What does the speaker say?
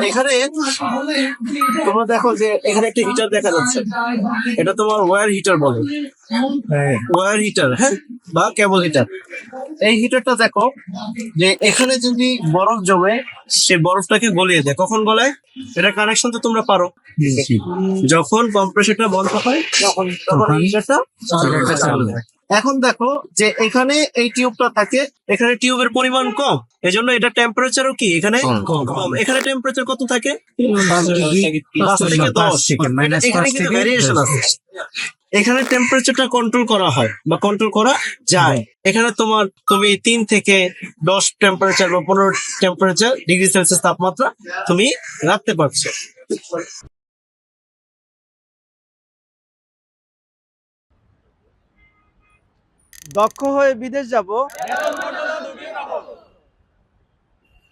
এখানে তোমরা দেখো যে এখানে একটা হিটার দেখা যাচ্ছে, এটা তোমার ওয়্যার হিটার বলে, ওয়্যার হিটার, হ্যাঁ, বা কেবল হিটার। এই হিটারটা দেখো যে এখানে যদি বরফ জমে, সে বরফটাকে গলিয়ে দেয়। কখন গলায়? এটা কানেকশন তো তোমরা পারো, যখন কম্প্রেসরটা বন্ধ হয় তখন তখন হিটারটা চালু হয়। এখন দেখো যে এখানে এই টিউবটা থাকে, এখানে টিউবের পরিমাণ কম, এজন্য এটা টেম্পারেচারও কি এখানে কম। এখানে টেম্পারেচার কত থাকে? 5 থেকে 10। এখানে কিন্তু ভেরিয়েশন আছে। এখানে টেম্পারেচারটা কন্ট্রোল করা হয় বা কন্ট্রোল করা যায়। এখানে তুমি 3 থেকে 10 টেম্পারেচার বা 15 টেম্পারেচার ডিগ্রি সেলসিয়াস তাপমাত্রা তুমি রাখতে পারছো। দক্ষ হয়ে বিদেশ যাব,